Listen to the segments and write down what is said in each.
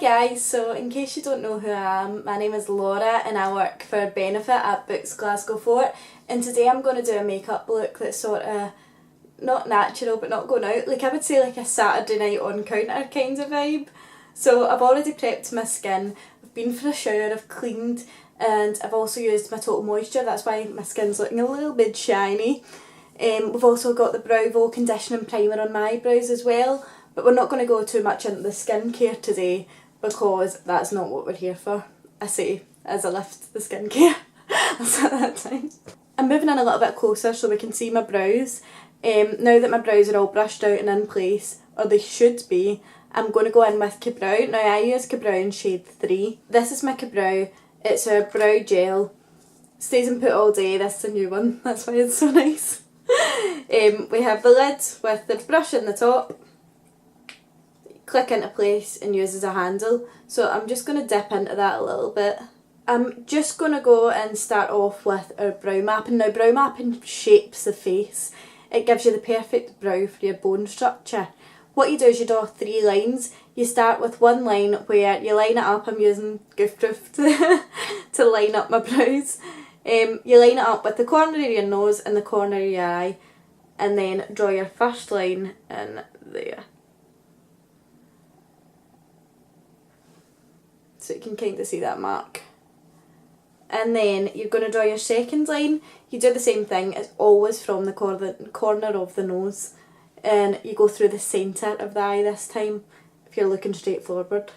guys, so in case you don't know who I am, my name is Laura and I work for Benefit at Books Glasgow Fort, and today I'm going to do a makeup look that's sort of not natural but not going out, like I would say like a Saturday night on counter kind of vibe. So I've already prepped my skin, I've been for a shower, I've cleaned, and I've also used my Total Moisture, that's why my skin's looking a little bit shiny. We've also got the Browvo conditioning primer on my brows as well, but we're not going to go too much into the skincare today because that's not what we're here for. I say as I lift the skincare. I'll say that time. I'm moving in a little bit closer so we can see my brows. Now that my brows are all brushed out and in place, or they should be, I'm going to go in with Ka-Brow. Now I use Ka-Brow in shade 3. This is my Ka-Brow. It's a brow gel. Stays in put all day. This is a new one. That's why it's so nice. We have the lid with the brush in the top. Click into place and use as a handle. So I'm just going to dip into that a little bit. I'm just going to go and start off with our brow mapping. Now brow mapping shapes the face. It gives you the perfect brow for your bone structure. What you do is you draw 3 lines. You start with one line where you line it up. I'm using Goof Proof to line up my brows. You line it up with the corner of your nose and the corner of your eye, and then draw your first line in there. So you can kind of see that mark. And then you're going to draw your second line. You do the same thing, it's always from the corner of the nose. And you go through the centre of the eye this time, if you're looking straight forward.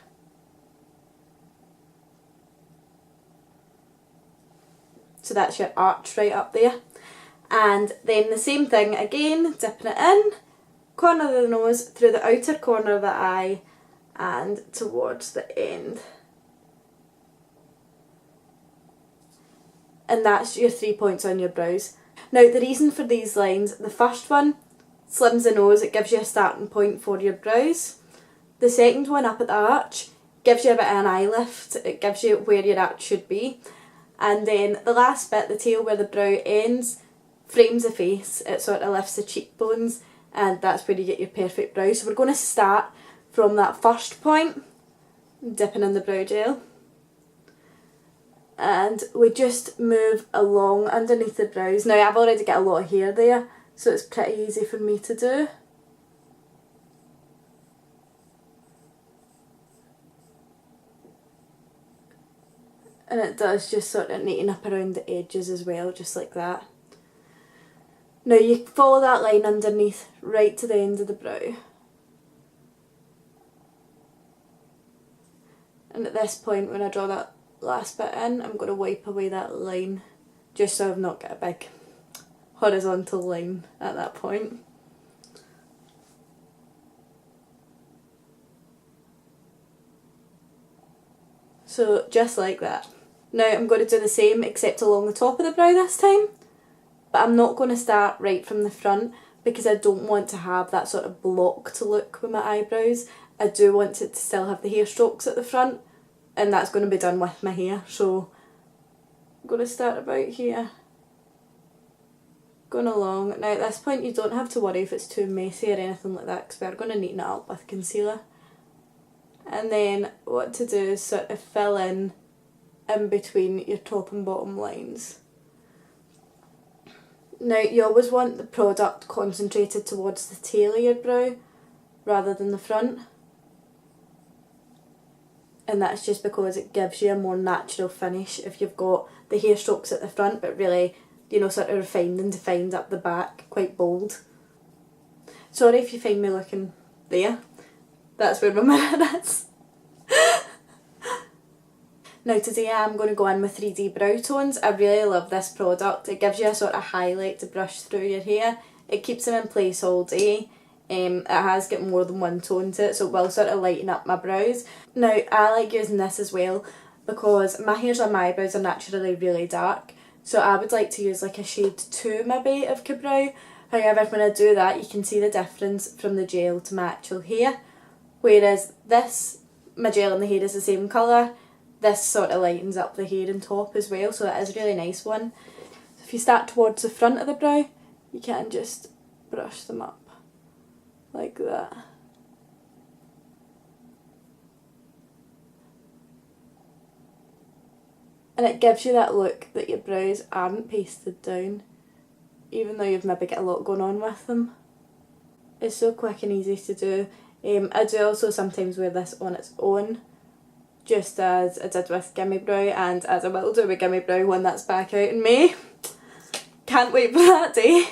So that's your arch right up there. And then the same thing again, dipping it in, corner of the nose, through the outer corner of the eye, and towards the end. And that's your 3 points on your brows. Now the reason for these lines, the first one slims the nose, it gives you a starting point for your brows. The second one up at the arch gives you a bit of an eye lift, it gives you where your arch should be. And then the last bit, the tail where the brow ends, frames the face, it sort of lifts the cheekbones, and that's where you get your perfect brow. So we're going to start from that first point, dipping in the brow gel. And we just move along underneath the brows. Now I've already got a lot of hair there, so it's pretty easy for me to do. And it does just sort of neaten up around the edges as well, just like that. Now you follow that line underneath right to the end of the brow. And at this point, when I draw that last bit in, I'm going to wipe away that line just so I've not got a big horizontal line at that point. So just like that. Now I'm going to do the same except along the top of the brow this time, but I'm not going to start right from the front because I don't want to have that sort of blocked look with my eyebrows. I do want it to still have the hair strokes at the front, and that's going to be done with my hair. So I'm going to start about here, going along. Now at this point you don't have to worry if it's too messy or anything like that because we're going to neaten it up with concealer. And then what to do is sort of fill in between your top and bottom lines. Now you always want the product concentrated towards the tail of your brow rather than the front. And that's just because it gives you a more natural finish if you've got the hair strokes at the front but really, you know, sort of refined and defined up the back, quite bold. Sorry if you find me looking there, that's where my mirror is. Now today I'm going to go in with 3D Brow Tones. I really love this product. It gives you a sort of highlight to brush through your hair. It keeps them in place all day. It has got more than one tone to it, so it will sort of lighten up my brows. Now I like using this as well because my hairs on my eyebrows are naturally really dark, so I would like to use like a shade 2 maybe of Ka-Brow. However, when I do that you can see the difference from the gel to my actual hair, whereas this, my gel and the hair is the same colour. This sort of lightens up the hair and top as well, so that is a really nice one. So if you start towards the front of the brow, you can just brush them up like that. And it gives you that look that your brows aren't pasted down, even though you've maybe got a lot going on with them. It's so quick and easy to do. I do also sometimes wear this on its own, just as I did with Gimme Brow, and as I will do with Gimme Brow when that's back out in May. Can't wait for that day.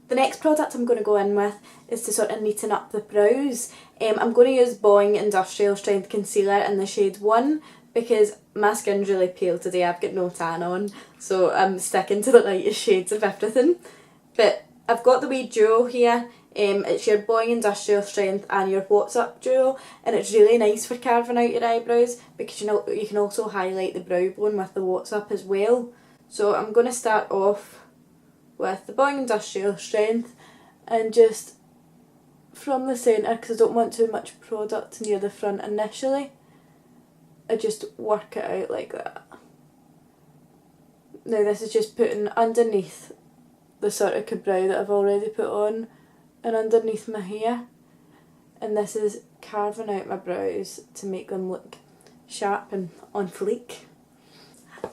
The next product I'm going to go in with is to sort of neaten up the brows. I'm going to use Boing Industrial Strength Concealer in the shade 1 because my skin's really pale today. I've got no tan on, so I'm sticking to the lightest shades of everything. But I've got the wee duo here. It's your Boing Industrial Strength and your What's Up duo, and it's really nice for carving out your eyebrows because you can also highlight the brow bone with the What's Up as well. So I'm going to start off with the Boing Industrial Strength and just from the centre, because I don't want too much product near the front initially, I just work it out like that. Now this is just putting underneath the sort of brow that I've already put on and underneath my hair, and this is carving out my brows to make them look sharp and on fleek.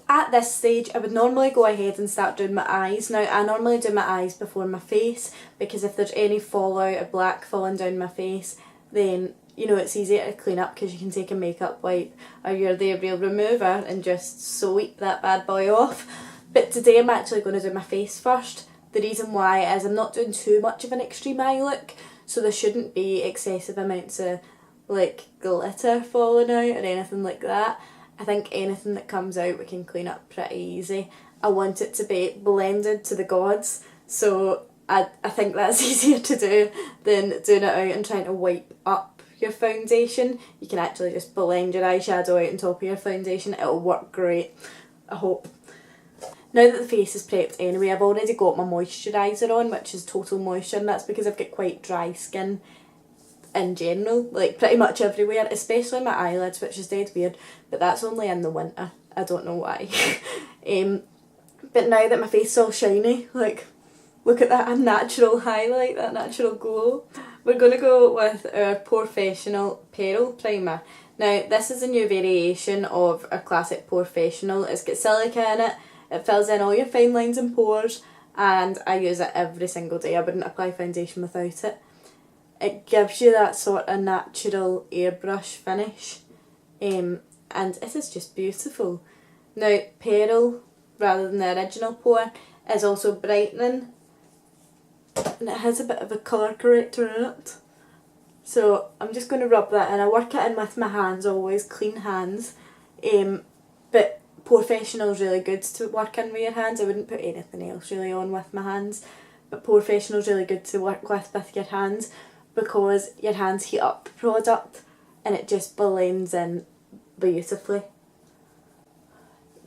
At this stage I would normally go ahead and start doing my eyes. Now I normally do my eyes before my face because if there's any fallout of black falling down my face, then you know it's easier to clean up because you can take a makeup wipe or your The Real Remover and just sweep that bad boy off. But today I'm actually going to do my face first. The reason why is I'm not doing too much of an extreme eye look, so there shouldn't be excessive amounts of like glitter falling out or anything like that. I think anything that comes out we can clean up pretty easy. I want it to be blended to the gods, so I think that's easier to do than doing it out and trying to wipe up your foundation. You can actually just blend your eyeshadow out on top of your foundation. It'll work great, I hope. Now that the face is prepped anyway, I've already got my moisturiser on, which is Total Moisture, and that's because I've got quite dry skin in general, like pretty much everywhere, especially my eyelids, which is dead weird, but that's only in the winter. I don't know why. But now that my face is all shiny, like look at that natural highlight, that natural glow, we're going to go with our Porefessional Pearl Primer. Now this is a new variation of our classic Porefessional. It's got silica in it, it fills in all your fine lines and pores, and I use it every single day. I wouldn't apply foundation without it. It gives you that sort of natural airbrush finish, and it is just beautiful. Now Pearl, rather than the original Pore, is also brightening, and it has a bit of a colour corrector in it. So I'm just going to rub that in. I work it in with my hands always, clean hands, but Porefessional is really good to work in with your hands. I wouldn't put anything else really on with my hands, but Porefessional is really good to work with your hands, because your hands heat up the product and it just blends in beautifully.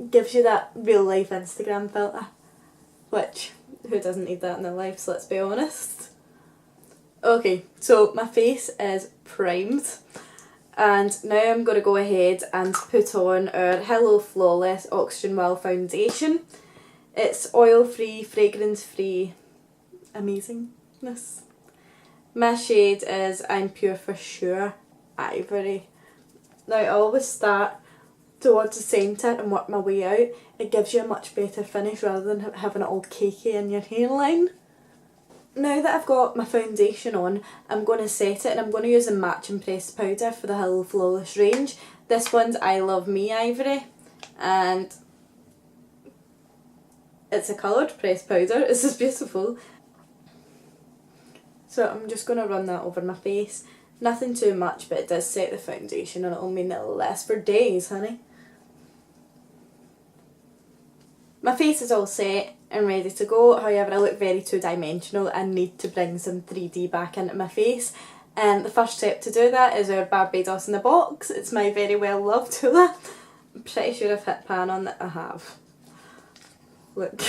Gives you that real life Instagram filter, which who doesn't need that in their lives, let's be honest. Okay, so my face is primed, and now I'm going to go ahead and put on our Hello Flawless Oxygen Well Foundation. It's oil free, fragrance free amazingness. My shade is I'm Pure For Sure Ivory. Now I always start towards the centre and work my way out. It gives you a much better finish rather than having it all cakey in your hairline. Now that I've got my foundation on, I'm going to set it, and I'm going to use a matching pressed powder for the Hello Flawless range. This one's I Love Me Ivory, and it's a coloured pressed powder. This is beautiful. So I'm just going to run that over my face. Nothing too much, but it does set the foundation and it'll mean it'll last for days, honey. My face is all set and ready to go, however I look very two-dimensional and need to bring some 3D back into my face. And the first step to do that is our Barbados in the Box. It's my very well loved Hoola. I'm pretty sure I've hit pan on that. I have. Look.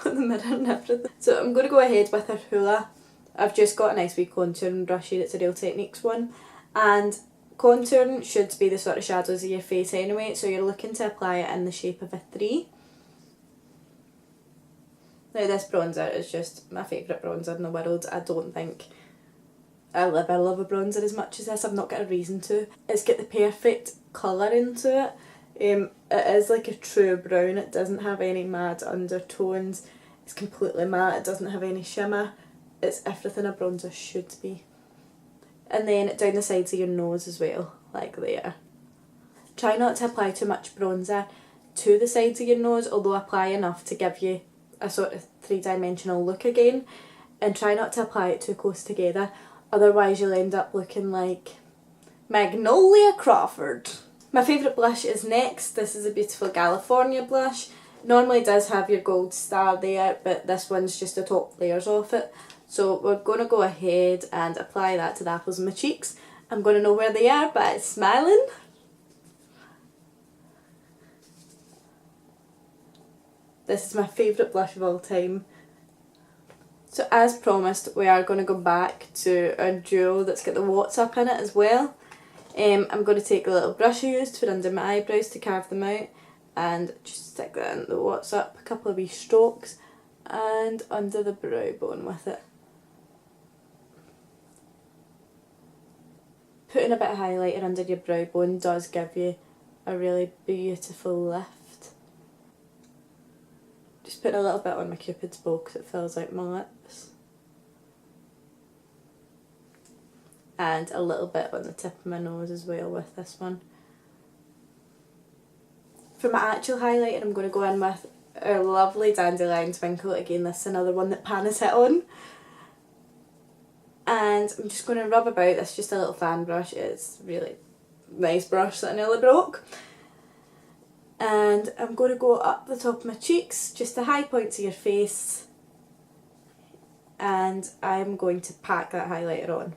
On the mirror and everything. So I'm going to go ahead with our Hoola. I've just got a nice wee contouring brush here, it's a Real Techniques one, and contouring should be the sort of shadows of your face anyway, so you're looking to apply it in the shape of a 3. Now this bronzer is just my favourite bronzer in the world. I don't think I'll ever love a bronzer as much as this. I've not got a reason to. It's got the perfect colour into it. It is like a true brown, it doesn't have any mad undertones, it's completely matte, it doesn't have any shimmer, it's everything a bronzer should be. And then down the sides of your nose as well, like there. Try not to apply too much bronzer to the sides of your nose, although apply enough to give you a sort of three-dimensional look again, and try not to apply it too close together, otherwise you'll end up looking like Magnolia Crawford. My favourite blush is next. This is a beautiful California blush. Normally does have your gold star there, but this one's just the top layers of it. So we're going to go ahead and apply that to the apples of my cheeks. I'm going to know where they are by smiling. This is my favourite blush of all time. So as promised, we are going to go back to our duo that's got the What's Up in it as well. I'm going to take the little brush I used for under my eyebrows to carve them out and just stick that in the What's Up, a couple of wee strokes and under the brow bone with it. Putting a bit of highlighter under your brow bone does give you a really beautiful lift. Just putting a little bit on my Cupid's bow because it fills out my lips. And a little bit on the tip of my nose as well with this one. For my actual highlighter, I'm going to go in with our lovely Dandelion Twinkle. Again, this is another one that Pan has hit on. And I'm just going to rub about this, just a little fan brush. It's a really nice brush that I nearly broke. And I'm going to go up the top of my cheeks, just the high points of your face. And I'm going to pack that highlighter on.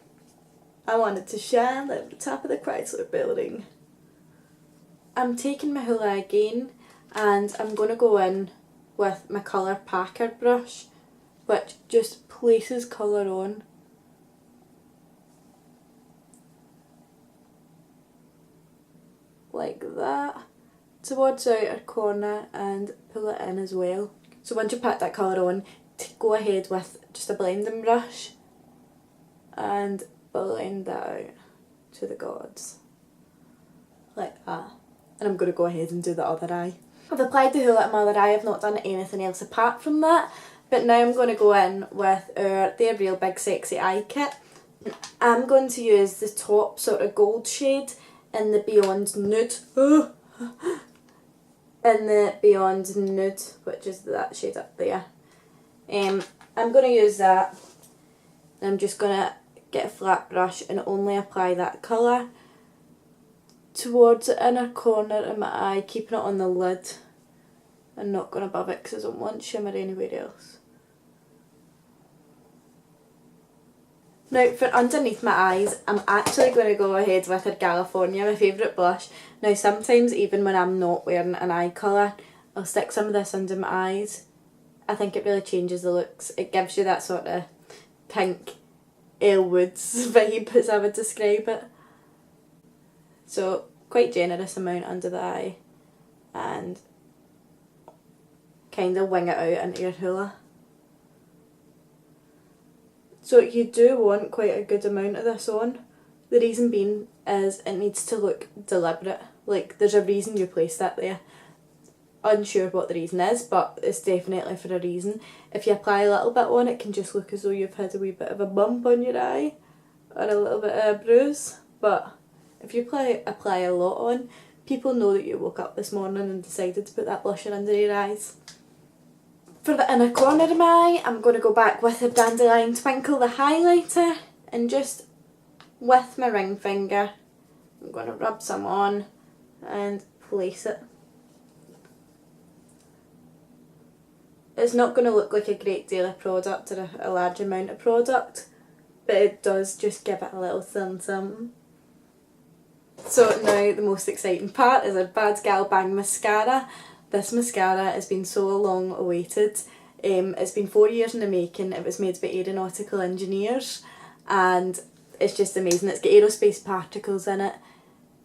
I want it to shine like the top of the Chrysler building. I'm taking my Hoola again and I'm going to go in with my colour packer brush, which just places colour on. Like that, towards the outer corner, and pull it in as well. So once you put that colour on, go ahead with just a blending brush and blend that out to the gods. Like that. And I'm going to go ahead and do the other eye. I've applied the Hoola at my other eye, I've not done anything else apart from that. But now I'm going to go in with their Real Big Sexy Eye Kit. I'm going to use the top sort of gold shade in the Beyond Nude. In the Beyond Nude, which is that shade up there. I'm going to use that. I'm just going to get a flat brush and only apply that colour towards the inner corner of my eye, keeping it on the lid and not going above it because I don't want shimmer anywhere else. Now for underneath my eyes, I'm actually going to go ahead with our California, my favourite blush. Now sometimes even when I'm not wearing an eye colour, I'll stick some of this under my eyes. I think it really changes the looks. It gives you that sort of pink Elle Woods vibe as I would describe it. So quite generous amount under the eye and kind of wing it out into your Hoola. So you do want quite a good amount of this on. The reason being is it needs to look deliberate. Like there's a reason you placed that there. Unsure what the reason is, but it's definitely for a reason. If you apply a little bit on, it can just look as though you've had a wee bit of a bump on your eye or a little bit of a bruise. But if you apply a lot on, people know that you woke up this morning and decided to put that blusher under your eyes. For the inner corner of my eye, I'm going to go back with the Dandelion Twinkle, the highlighter, and just with my ring finger, I'm going to rub some on and place it. It's not going to look like a great deal of product or a large amount of product, but it does just give it a little something. So now the most exciting part is our Bad Gal Bang mascara. This mascara has been so long awaited. It's been 4 years in the making. It was made by aeronautical engineers and it's just amazing. It's got aerospace particles in it.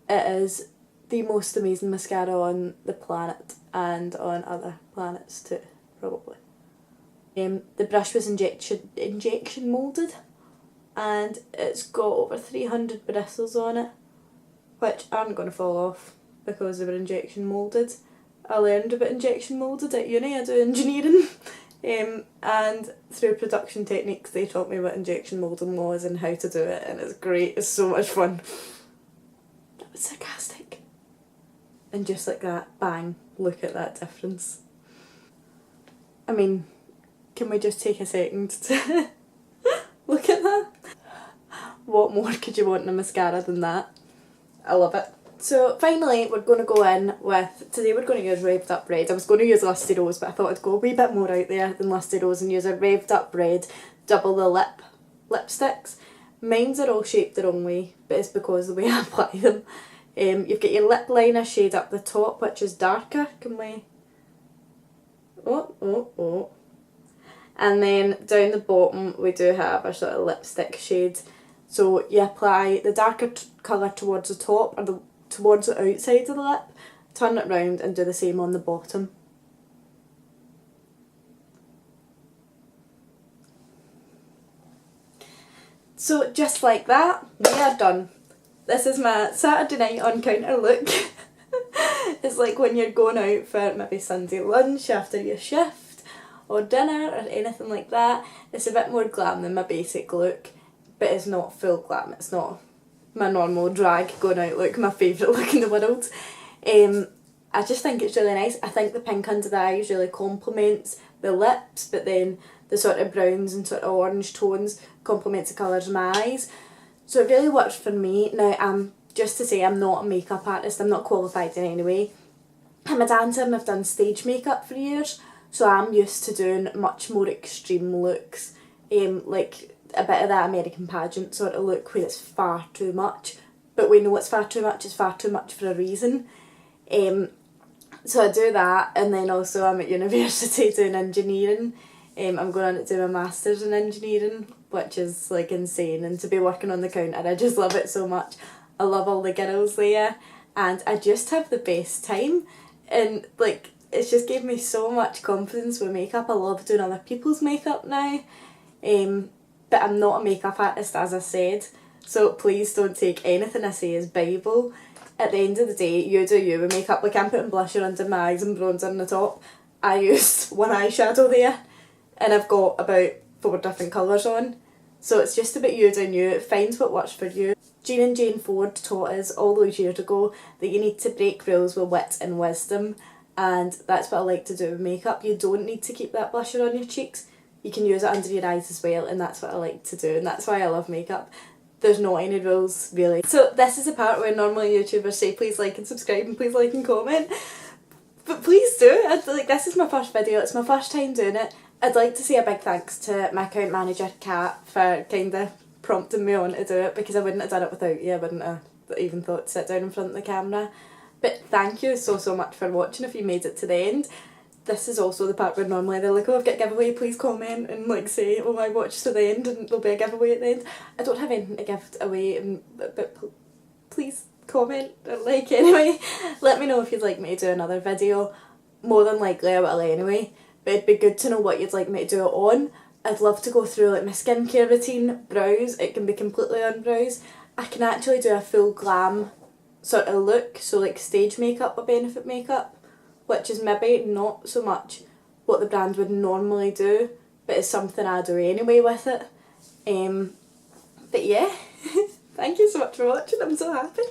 It is the most amazing mascara on the planet and on other planets too, probably. The brush was injection moulded and it's got over 300 bristles on it, which aren't going to fall off. because they were injection moulded. I learned about injection moulded at uni. I do engineering. And through production techniques they taught me what injection moulding was and how to do it, and it's great, it's so much fun. That was sarcastic. And just like that, bang, look at that difference. I mean, can we just take a second to look at that? What more could you want in a mascara than that? I love it. So finally we're going to go in with, today we're going to use Revved Up Red. I was going to use Lusty Rose, but I thought I'd go a wee bit more out there than Lusty Rose and use a Revved Up Red double the lip lipsticks. Mine's are all shaped the wrong way, but it's because of the way I apply them. You've got your lip liner shade up the top, which is darker. Can we... Oh. And then down the bottom we do have a sort of lipstick shade. So you apply the darker colour towards the top, or towards the outside of the lip, turn it round and do the same on the bottom. So just like that, we are done. This is my Saturday night on counter look. It's like when you're going out for maybe Sunday lunch after your shift or dinner or anything like that. It's a bit more glam than my basic look, but it's not full glam. It's not my normal drag going out look, my favourite look in the world. I just think it's really nice. I think the pink under the eyes really complements the lips, but then the sort of browns and sort of orange tones complements the colours of my eyes. So it really works for me. Now, just to say, I'm not a makeup artist. I'm not qualified in any way. I'm a dancer and I've done stage makeup for years, so I'm used to doing much more extreme looks, like a bit of that American pageant sort of look where it's far too much, but we know it's far too much for a reason. So I do that, and then also I'm at university doing engineering. I'm going on to do my masters in engineering, which is like insane, and to be working on the counter, I just love it so much. I love all the girls there, and I just have the best time, and like it's just gave me so much confidence with makeup. I love doing other people's makeup now. But I'm not a makeup artist, as I said, so please don't take anything I say as Bible. At the end of the day, you do you with makeup. Like I'm putting blusher under my eyes and bronzer on the top. I used one eyeshadow there, and I've got about 4 different colours on. So it's just about you doing you. Find what works for you. Jean and Jane Ford taught us all those years ago that you need to break rules with wit and wisdom, and that's what I like to do with makeup. You don't need to keep that blusher on your cheeks. You can use it under your eyes as well, and that's what I like to do, and that's why I love makeup. There's not any rules, really. So this is the part where normally YouTubers say please like and subscribe and please like and comment. But please do. This is my first video, it's my first time doing it. I'd like to say a big thanks to my account manager, Kat, for kind of prompting me on to do it, because I wouldn't have done it without you. I wouldn't have even thought to sit down in front of the camera. But thank you so much for watching if you made it to the end. This is also the part where normally they're like, oh, I've got a giveaway, please comment and like say, oh, I watched to the end, and there'll be a giveaway at the end. I don't have anything to give away, but please comment or like anyway. Let me know if you'd like me to do another video. More than likely I will anyway, but it'd be good to know what you'd like me to do it on. I'd love to go through like my skincare routine, brows, it can be completely on brows. I can actually do a full glam sort of look, so like stage makeup or Benefit makeup, which is maybe not so much what the brand would normally do, but it's something I do anyway with it. But yeah, thank you so much for watching, I'm so happy.